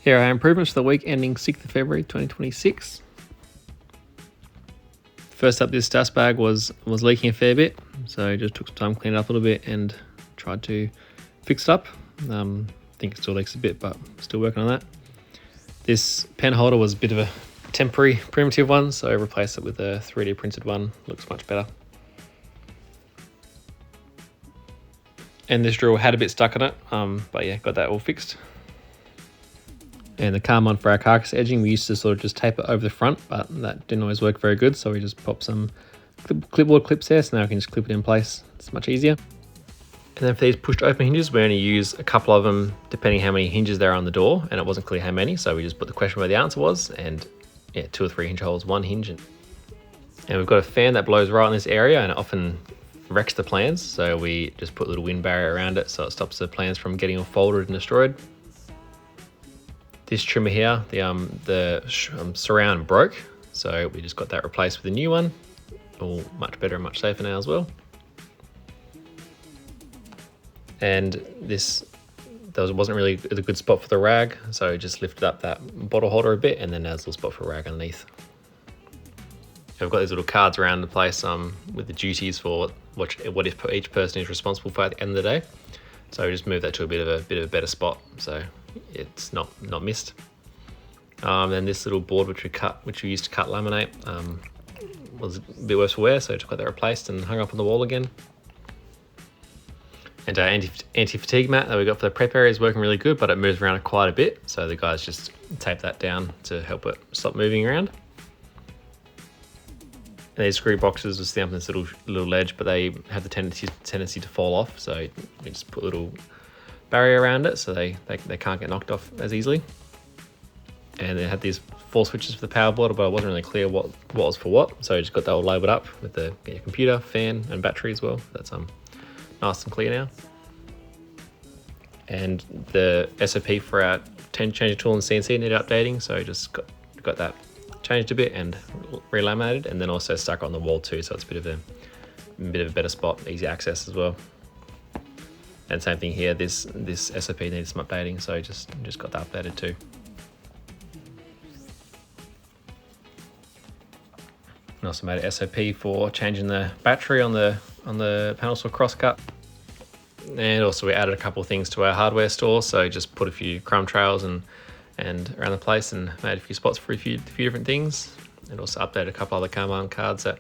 Here are our improvements for the week ending 6th of February 2026. First up, this dust bag was leaking a fair bit, so just took some time cleaning it up a little bit and tried to fix it up. I think it still leaks a bit, but still working on that. This pen holder was a bit of a temporary primitive one, so I replaced it with a 3D printed one. Looks much better. And this drill had a bit stuck on it, but yeah, got that all fixed. And the Carmine for our carcass edging, we used to sort of just tape it over the front, but that didn't always work very good, so we just popped some clipboard clips there, so now we can just clip it in place. It's much easier. And then for these pushed open hinges, we only use a couple of them depending how many hinges there are on the door, and it wasn't clear how many, so we just put the question where the answer was, and yeah, 2 or 3 hinge holes, 1 hinge. And we've got a fan that blows right in this area, and it often wrecks the plans, so we just put a little wind barrier around it so it stops the plans from getting all folded and destroyed. This trimmer here, the surround broke, so we just got that replaced with a new one. All much better and much safer now as well. And this wasn't really a good spot for the rag, so just lifted up that bottle holder a bit, and then there's a little spot for a rag underneath. And we've got these little cards around the place with the duties for what each person is responsible for at the end of the day. So we just moved that to a bit of a better spot, so it's not missed. Then this little board which we used to cut laminate, was a bit worse for wear, so I just got that replaced and hung up on the wall again. And our anti-fatigue mat that we got for the prep area is working really good, but it moves around quite a bit, so the guys just tape that down to help it stop moving around. And these screw boxes are stamped on this little ledge, but they have the tendency to fall off, so we just put a little barrier around it so they can't get knocked off as easily. And they had these 4 switches for the power board, but it wasn't really clear what was for what, so I just got that all labelled up with the computer, fan, and battery as well. That's nice and clear now. And the SOP for our changer tool and CNC needed updating, so I just got that changed a bit and relaminated, and then also stuck on the wall too, so it's a bit of a better spot, easy access as well. And same thing here, this SOP needed some updating, so I just got that updated too. And also made an SOP for changing the battery on the panel saw crosscut. And also we added a couple of things to our hardware store, so just put a few crumb trails and around the place and made a few spots for a few different things. And also updated a couple other Carmine cards that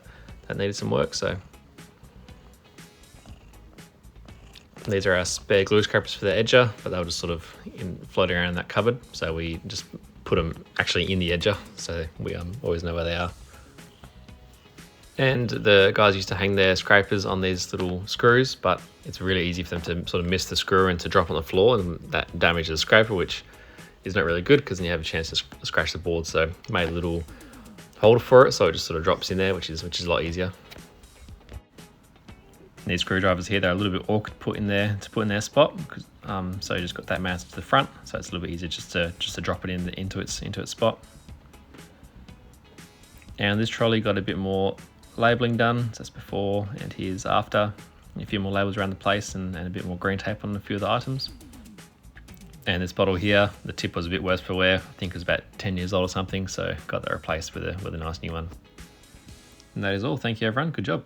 needed some work. So these are our spare glue scrapers for the edger, but they were just sort of floating around that cupboard, so we just put them actually in the edger, so we always know where they are. And the guys used to hang their scrapers on these little screws, but it's really easy for them to sort of miss the screw and to drop on the floor, and that damages the scraper, which is not really good because then you have a chance to scratch the board. So made a little holder for it, so it just sort of drops in there, which is a lot easier. And these screwdrivers here, they're a little bit awkward to put in their spot, because, so you just got that mounted to the front, so it's a little bit easier just to drop it into its spot. And this trolley got a bit more labelling done, so that's before and here's after. A few more labels around the place and a bit more green tape on a few of the items. And this bottle here, the tip was a bit worse for wear. I think it was about 10 years old or something, so got that replaced with a nice new one. And that is all. Thank you everyone, good job.